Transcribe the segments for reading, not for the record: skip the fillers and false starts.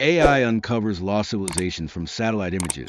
AI uncovers lost civilizations from satellite images.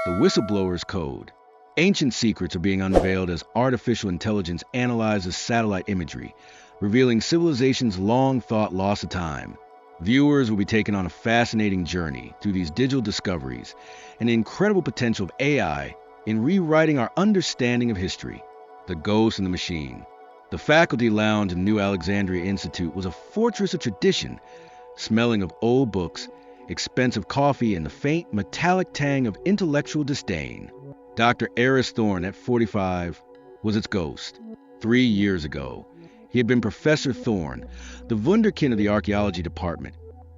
The whistleblower's code. Ancient secrets are being unveiled as artificial intelligence analyzes satellite imagery, revealing civilizations long thought lost to time. Viewers will be taken on a fascinating journey through these digital discoveries and the incredible potential of AI in rewriting our understanding of history. The Ghost in the Machine. The faculty lounge in New Alexandria Institute was a fortress of tradition, smelling of old books, expensive coffee, and the faint metallic tang of intellectual disdain. Dr. Eris Thorne, at 45, was its ghost. 3 years ago, he had been Professor Thorne, the wunderkind of the archaeology department,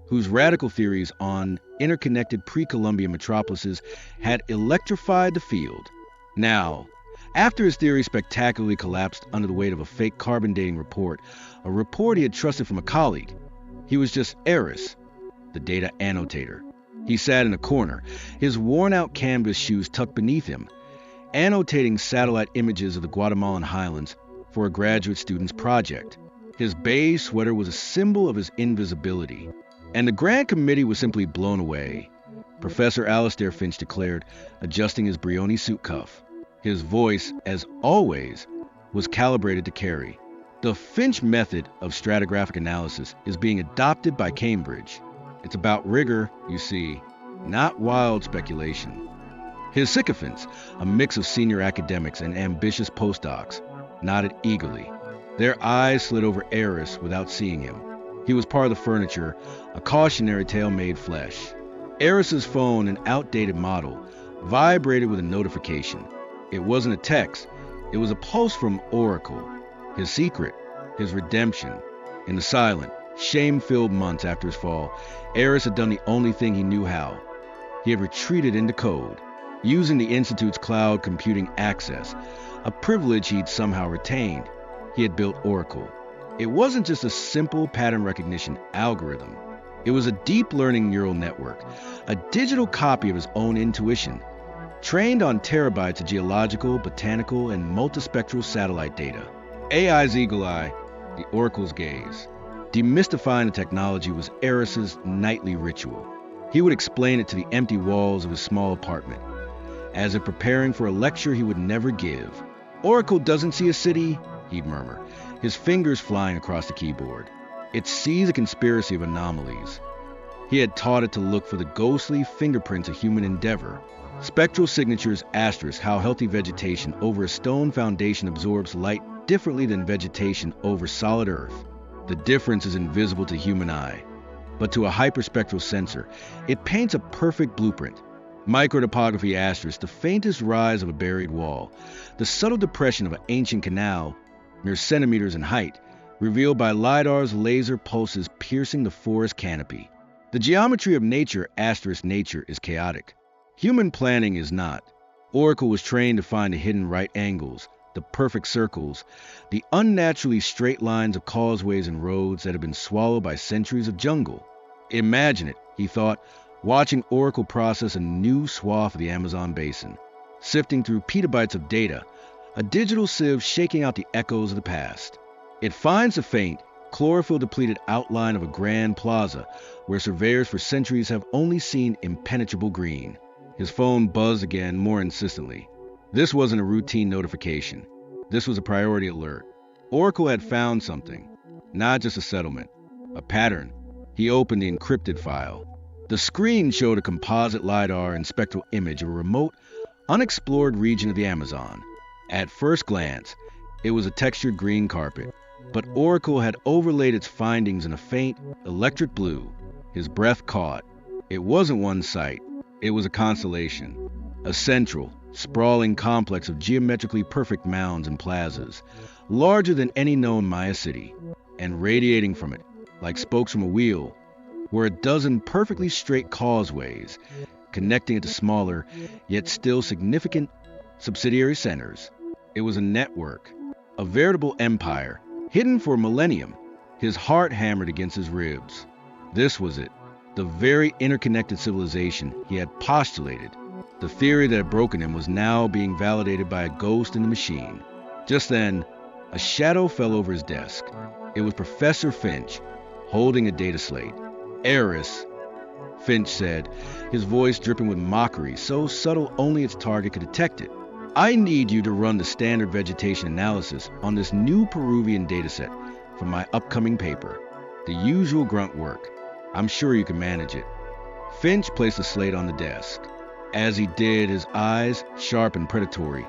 whose radical theories on interconnected pre-Columbian metropolises had electrified the field. Now, after his theory spectacularly collapsed under the weight of a fake carbon dating report, a report he had trusted from a colleague, he was just Eris, the data annotator. He sat in a corner, his worn-out canvas shoes tucked beneath him, annotating satellite images of the Guatemalan highlands for a graduate student's project. His beige sweater was a symbol of his invisibility, and the Grand Committee was simply blown away. Professor Alastair Finch declared, adjusting his Brioni suit cuff. His voice, as always, was calibrated to carry. The Finch method of stratigraphic analysis is being adopted by Cambridge. It's about rigor, you see, not wild speculation. His sycophants, a mix of senior academics and ambitious postdocs, nodded eagerly. Their eyes slid over Eris without seeing him. He was part of the furniture, a cautionary tale made flesh. Eris's phone, an outdated model, vibrated with a notification. It wasn't a text, it was a pulse from Oracle. His secret, his redemption. In the silent, shame-filled months after his fall, Eris had done the only thing he knew how. He had retreated into code, using the Institute's cloud computing access, a privilege he'd somehow retained. He had built Oracle. It wasn't just a simple pattern recognition algorithm. It was a deep learning neural network, a digital copy of his own intuition, trained on terabytes of geological, botanical, and multispectral satellite data. AI's eagle eye, the Oracle's gaze. Demystifying the technology was Eris's nightly ritual. He would explain it to the empty walls of his small apartment, as if preparing for a lecture he would never give. Oracle doesn't see a city, he'd murmur, his fingers flying across the keyboard. It sees a conspiracy of anomalies. He had taught it to look for the ghostly fingerprints of human endeavor. Spectral signatures asterisk how healthy vegetation over a stone foundation absorbs light differently than vegetation over solid earth. The difference is invisible to human eye, but to a hyperspectral sensor, it paints a perfect blueprint. Microtopography asterisk, the faintest rise of a buried wall, the subtle depression of an ancient canal, mere centimeters in height, revealed by LiDAR's laser pulses piercing the forest canopy. The geometry of nature asterisk nature is chaotic. Human planning is not. Oracle was trained to find the hidden right angles, the perfect circles, the unnaturally straight lines of causeways and roads that have been swallowed by centuries of jungle. Imagine it, he thought, watching Oracle process a new swath of the Amazon basin, sifting through petabytes of data, a digital sieve shaking out the echoes of the past. It finds the faint, chlorophyll-depleted outline of a grand plaza where surveyors for centuries have only seen impenetrable green. His phone buzzed again more insistently. This wasn't a routine notification. This was a priority alert. Oracle had found something, not just a settlement, a pattern. He opened the encrypted file. The screen showed a composite LiDAR and spectral image of a remote, unexplored region of the Amazon. At first glance, it was a textured green carpet, but Oracle had overlaid its findings in a faint, electric blue. His breath caught. It wasn't one site. It was a constellation, a central, sprawling complex of geometrically perfect mounds and plazas, larger than any known Maya city, and radiating from it, like spokes from a wheel, were a dozen perfectly straight causeways, connecting it to smaller, yet still significant, subsidiary centers. It was a network, a veritable empire, hidden for a millennium. His heart hammered against his ribs. This was it, the very interconnected civilization he had postulated. The theory that had broken him was now being validated by a ghost in the machine. Just then, a shadow fell over his desk. It was Professor Finch, holding a data slate. Eris Finch said, his voice dripping with mockery, so subtle only its target could detect it. I need you to run the standard vegetation analysis on this new Peruvian dataset for my upcoming paper. The usual grunt work. I'm sure you can manage it. Finch placed the slate on the desk. As he did, his eyes, sharp and predatory,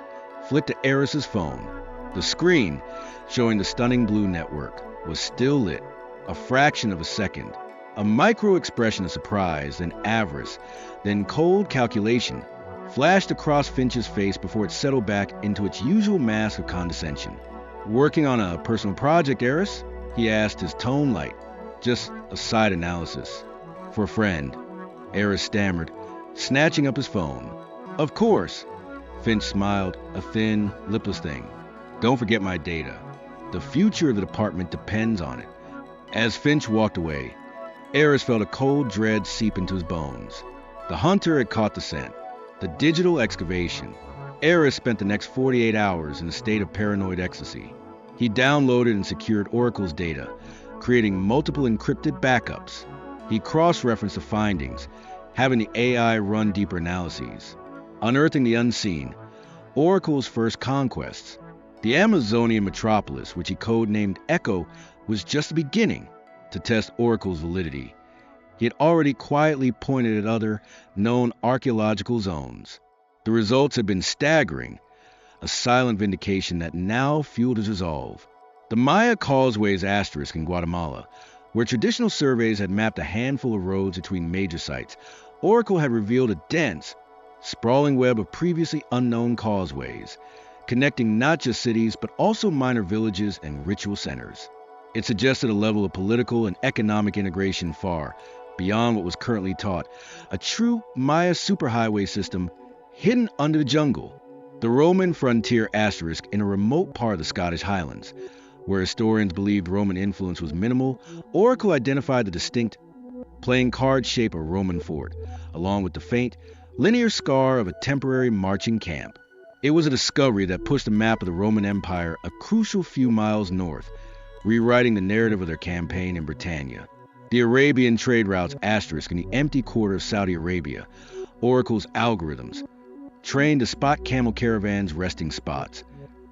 flicked to Eris's phone. The screen, showing the stunning blue network, was still lit, a fraction of a second. A micro expression of surprise, then avarice, then cold calculation, flashed across Finch's face before it settled back into its usual mask of condescension. Working on a personal project, Eris? He asked, his tone light. Just a side analysis. For a friend, Eris stammered, snatching up his phone. Of course. Finch smiled, a thin, lipless thing. Don't forget my data. The future of the department depends on it. As Finch walked away, Eris felt a cold dread seep into his bones. The hunter had caught the scent. The digital excavation. Eris spent the next 48 hours in a state of paranoid ecstasy. He downloaded and secured Oracle's data, creating multiple encrypted backups. He cross-referenced the findings, having the AI run deeper analyses. Unearthing the unseen, Oracle's first conquests. The Amazonian metropolis, which he codenamed Echo, was just the beginning to test Oracle's validity. He had already quietly pointed at other, known archaeological zones. The results had been staggering, a silent vindication that now fueled his resolve. The Maya Causeway's asterisk in Guatemala, where traditional surveys had mapped a handful of roads between major sites, Oracle had revealed a dense, sprawling web of previously unknown causeways, connecting not just cities but also minor villages and ritual centers. It suggested a level of political and economic integration far beyond what was currently taught, a true Maya superhighway system hidden under the jungle. The Roman frontier asterisk in a remote part of the Scottish Highlands, where historians believed Roman influence was minimal, Oracle identified the distinct playing card shape of a Roman fort, along with the faint, linear scar of a temporary marching camp. It was a discovery that pushed the map of the Roman Empire a crucial few miles north, rewriting the narrative of their campaign in Britannia. The Arabian trade routes asterisk in the empty quarter of Saudi Arabia, Oracle's algorithms, trained to spot camel caravans' resting spots,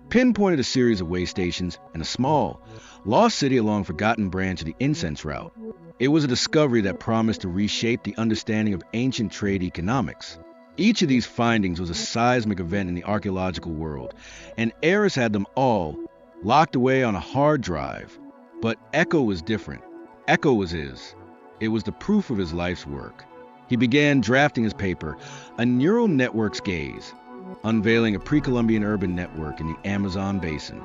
pinpointed a series of way stations and a small, lost city along a forgotten branch of the incense route. It was a discovery that promised to reshape the understanding of ancient trade economics. Each of these findings was a seismic event in the archaeological world, and Eris had them all locked away on a hard drive. But Echo was different. Echo was his. It was the proof of his life's work. He began drafting his paper, A Neural Network's Gaze, unveiling a pre-Columbian urban network in the Amazon basin.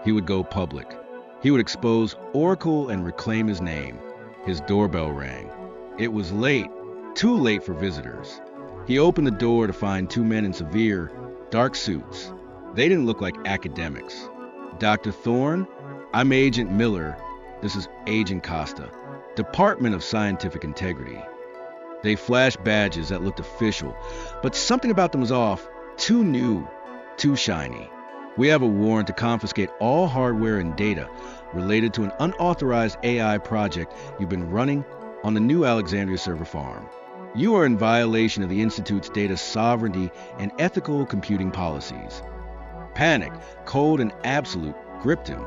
He would go public. He would expose Oracle and reclaim his name. His doorbell rang. It was late, too late for visitors. He opened the door to find two men in severe, dark suits. They didn't look like academics. Dr. Thorne, I'm Agent Miller. This is Agent Costa, Department of Scientific Integrity. They flashed badges that looked official, but something about them was off, too new, too shiny. We have a warrant to confiscate all hardware and data related to an unauthorized AI project you've been running on the New Alexandria server farm. You are in violation of the Institute's data sovereignty and ethical computing policies. Panic, cold and absolute, gripped him.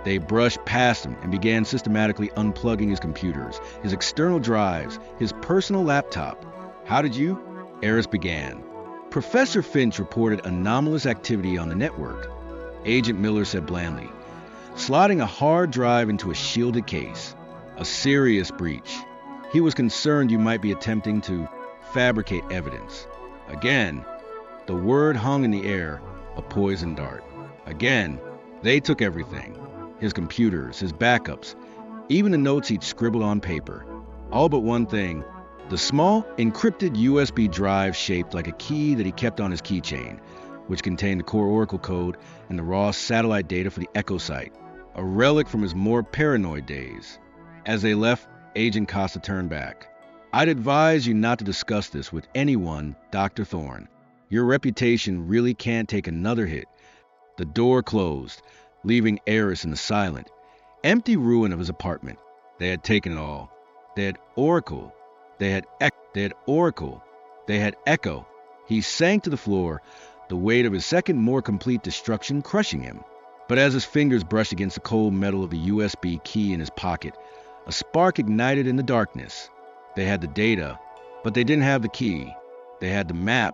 They brushed past him and began systematically unplugging his computers, his external drives, his personal laptop. How did you? Eris began. Professor Finch reported anomalous activity on the network. Agent Miller said blandly, slotting a hard drive into a shielded case. A serious breach. He was concerned you might be attempting to fabricate evidence. Again, the word hung in the air, a poison dart. Again, they took everything. His computers, his backups, even the notes he'd scribbled on paper. All but one thing, the small, encrypted USB drive shaped like a key that he kept on his keychain, which contained the core Oracle code and the raw satellite data for the Echo site, a relic from his more paranoid days. As they left, Agent Costa turned back. I'd advise you not to discuss this with anyone, Dr. Thorne. Your reputation really can't take another hit. The door closed, leaving Eris in the silent, empty ruin of his apartment. They had taken it all. They had Oracle. They had They had Oracle. They had Echo. He sank to the floor, the weight of his second, more complete destruction crushing him. But as his fingers brushed against the cold metal of the USB key in his pocket, a spark ignited in the darkness. They had the data, but they didn't have the key. They had the map,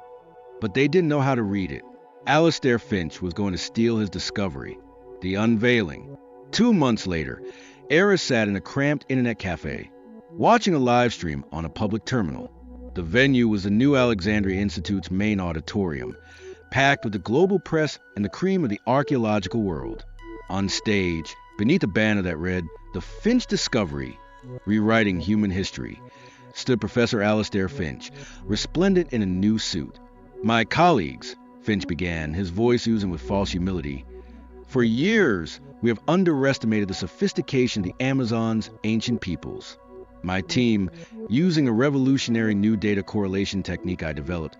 but they didn't know how to read it. Alastair Finch was going to steal his discovery, the unveiling. 2 months later, Eris sat in a cramped internet cafe, watching a live stream on a public terminal. The venue was the New Alexandria Institute's main auditorium, packed with the global press and the cream of the archaeological world. On stage, beneath a banner that read, "The Finch Discovery, Rewriting Human History," stood Professor Alastair Finch, resplendent in a new suit. "My colleagues," Finch began, his voice oozing with false humility, "for years we have underestimated the sophistication of the Amazon's ancient peoples. My team, using a revolutionary new data correlation technique I developed,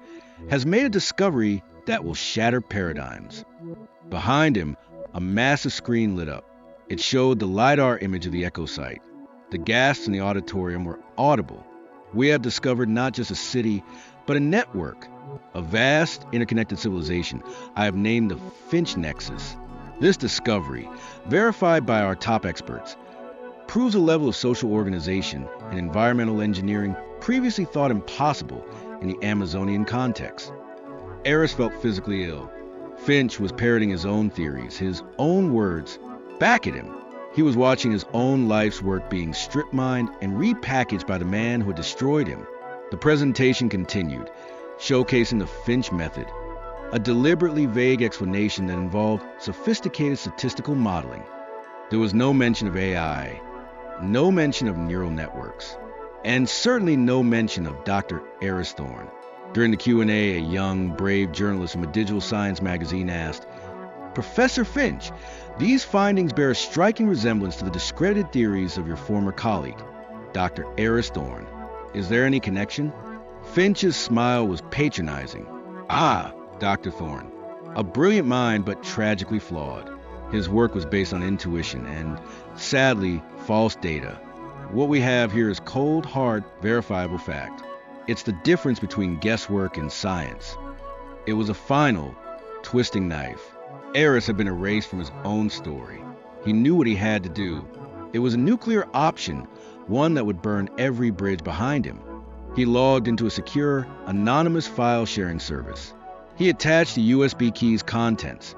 has made a discovery that will shatter paradigms." Behind him, a massive screen lit up. It showed the LiDAR image of the Echo site. The gasps in the auditorium were audible. "We have discovered not just a city, but a network, a vast, interconnected civilization I have named the Finch Nexus. This discovery, verified by our top experts, proves a level of social organization and environmental engineering previously thought impossible in the Amazonian context." Eris felt physically ill. Finch was parroting his own theories, his own words, back at him. He was watching his own life's work being strip-mined and repackaged by the man who had destroyed him. The presentation continued, showcasing the Finch method, a deliberately vague explanation that involved sophisticated statistical modeling. There was no mention of AI, no mention of neural networks, and certainly no mention of Dr. Eris Thorne. During the Q&A, a young, brave journalist from a digital science magazine asked, "Professor Finch, these findings bear a striking resemblance to the discredited theories of your former colleague, Dr. Eris Thorne. Is there any connection?" Finch's smile was patronizing. "Ah, Dr. Thorne, a brilliant mind but tragically flawed. His work was based on intuition and, sadly, false data. What we have here is cold, hard, verifiable fact. It's the difference between guesswork and science." It was a final, twisting knife. Eris had been erased from his own story. He knew what he had to do. It was a nuclear option, one that would burn every bridge behind him. He logged into a secure, anonymous file-sharing service. He attached the USB key's contents,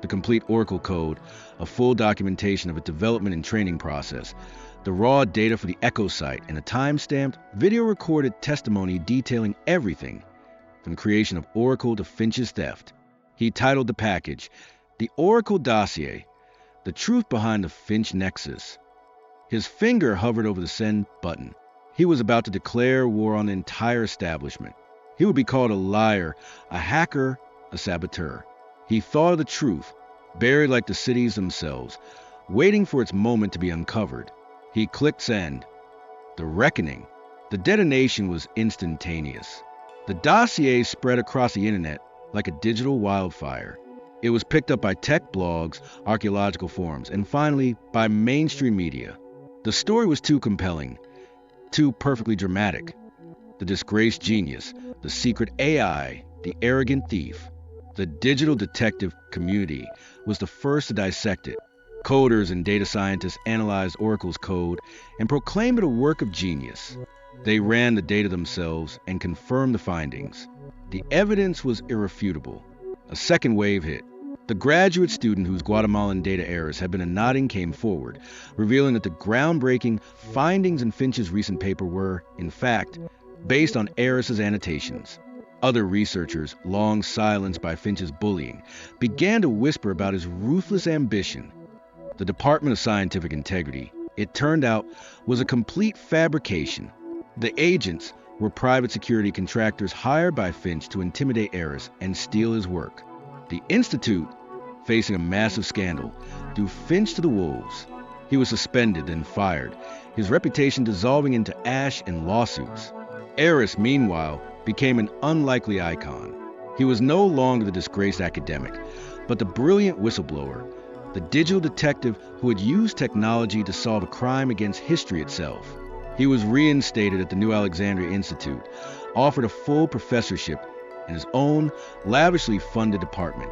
the complete Oracle code, a full documentation of its development and training process, the raw data for the Echo site, and a time-stamped, video-recorded testimony detailing everything, from the creation of Oracle to Finch's theft. He titled the package, "The Oracle Dossier, The Truth Behind the Finch Nexus." His finger hovered over the send button. He was about to declare war on the entire establishment. He would be called a liar, a hacker, a saboteur. He thought of the truth, buried like the cities themselves, waiting for its moment to be uncovered. He clicked send. The reckoning, the detonation was instantaneous. The dossier spread across the internet like a digital wildfire. It was picked up by tech blogs, archaeological forums, and finally by mainstream media. The story was too compelling, too perfectly dramatic. The disgraced genius, the secret AI, the arrogant thief. The digital detective community was the first to dissect it. Coders and data scientists analyzed Oracle's code and proclaimed it a work of genius. They ran the data themselves and confirmed the findings. The evidence was irrefutable. A second wave hit. The graduate student whose Guatemalan data errors had been a nodding came forward, revealing that the groundbreaking findings in Finch's recent paper were, in fact, based on Eris's annotations. Other researchers, long silenced by Finch's bullying, began to whisper about his ruthless ambition. The Department of Scientific Integrity, it turned out, was a complete fabrication. The agents were private security contractors hired by Finch to intimidate Eris and steal his work. The Institute, facing a massive scandal, threw Finch to the wolves. He was suspended, then fired, his reputation dissolving into ash and lawsuits. Eris, meanwhile, became an unlikely icon. He was no longer the disgraced academic, but the brilliant whistleblower, the digital detective who had used technology to solve a crime against history itself. He was reinstated at the New Alexandria Institute, offered a full professorship in his own lavishly funded department,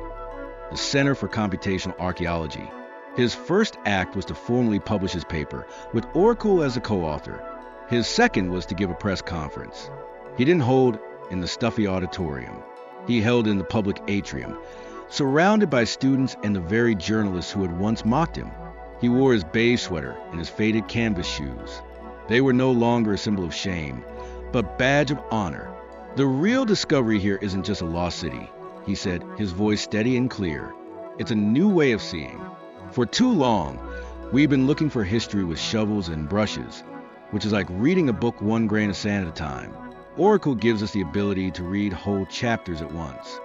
the Center for Computational Archaeology. His first act was to formally publish his paper, with Oracle as a co-author. His second was to give a press conference. He didn't hold in the stuffy auditorium. He held in the public atrium, surrounded by students and the very journalists who had once mocked him. He wore his beige sweater and his faded canvas shoes. They were no longer a symbol of shame, but badge of honor. The real discovery here isn't just a lost city, he said, his voice steady and clear. It's a new way of seeing. For too long, we've been looking for history with shovels and brushes, which is like reading a book one grain of sand at a time. Oracle gives us the ability to read whole chapters at once.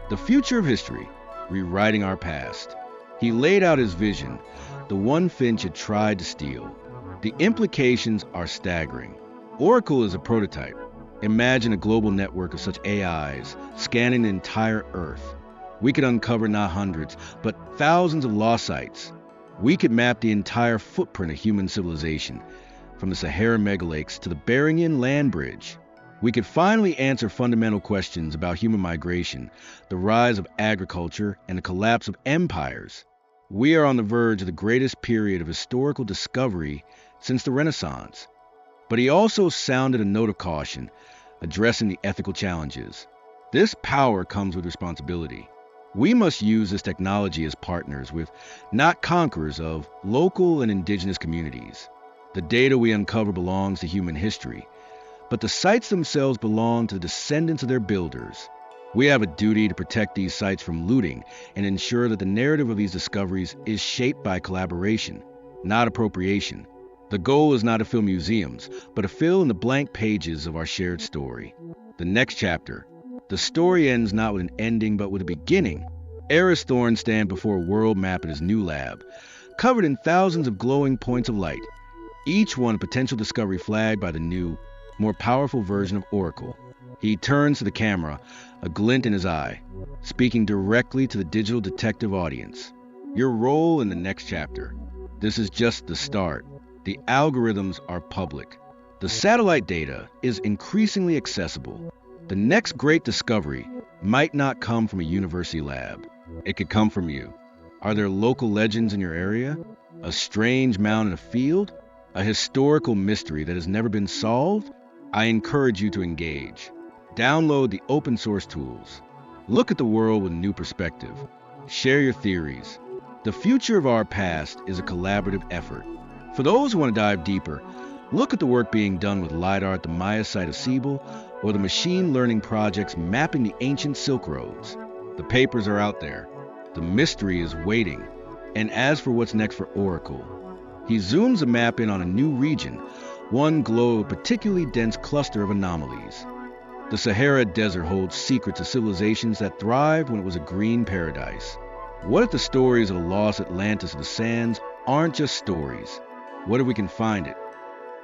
The future of history, rewriting our past. He laid out his vision, the one Finch had tried to steal. The implications are staggering. Oracle is a prototype. Imagine a global network of such AIs scanning the entire Earth. We could uncover not hundreds, but thousands of lost sites. We could map the entire footprint of human civilization, from the Sahara megalakes to the Beringian land bridge. We could finally answer fundamental questions about human migration, the rise of agriculture, and the collapse of empires. We are on the verge of the greatest period of historical discovery since the Renaissance. But he also sounded a note of caution, addressing the ethical challenges. This power comes with responsibility. We must use this technology as partners with, not conquerors of, local and indigenous communities. The data we uncover belongs to human history, but the sites themselves belong to the descendants of their builders. We have a duty to protect these sites from looting and ensure that the narrative of these discoveries is shaped by collaboration, not appropriation. The goal is not to fill museums, but to fill in the blank pages of our shared story. The next chapter. The story ends not with an ending, but with a beginning. Eris Thorne stands before a world map at his new lab, covered in thousands of glowing points of light, each one a potential discovery flagged by the new, more powerful version of Oracle. He turns to the camera, a glint in his eye, speaking directly to the digital detective audience. Your role in the next chapter. This is just the start. The algorithms are public. The satellite data is increasingly accessible. The next great discovery might not come from a university lab. It could come from you. Are there local legends in your area? A strange mound in a field? A historical mystery that has never been solved? I encourage you to engage. Download the open source tools. Look at the world with a new perspective. Share your theories. The future of our past is a collaborative effort. For those who want to dive deeper, look at the work being done with LiDAR at the Maya site of Siebel, or the machine learning projects mapping the ancient Silk Roads. The papers are out there. The mystery is waiting. And as for what's next for Oracle, he zooms a map in on a new region, one globe, a particularly dense cluster of anomalies. The Sahara Desert holds secrets of civilizations that thrived when it was a green paradise. What if the stories of the lost Atlantis of the sands aren't just stories? What if we can find it?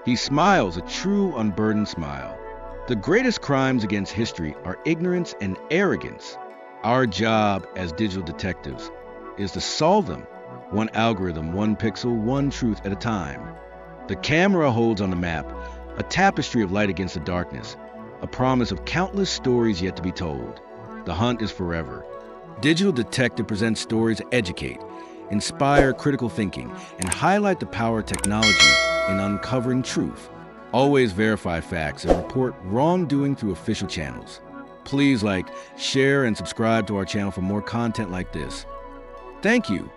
He smiles, a true, unburdened smile. The greatest crimes against history are ignorance and arrogance. Our job as digital detectives is to solve them, one algorithm, one pixel, one truth at a time. The camera holds on the map, a tapestry of light against the darkness, a promise of countless stories yet to be told. The hunt is forever. Digital Detective presents stories to educate, inspire critical thinking, and highlight the power of technology in uncovering truth. Always verify facts and report wrongdoing through official channels. Please like, share, and subscribe to our channel for more content like this. Thank you.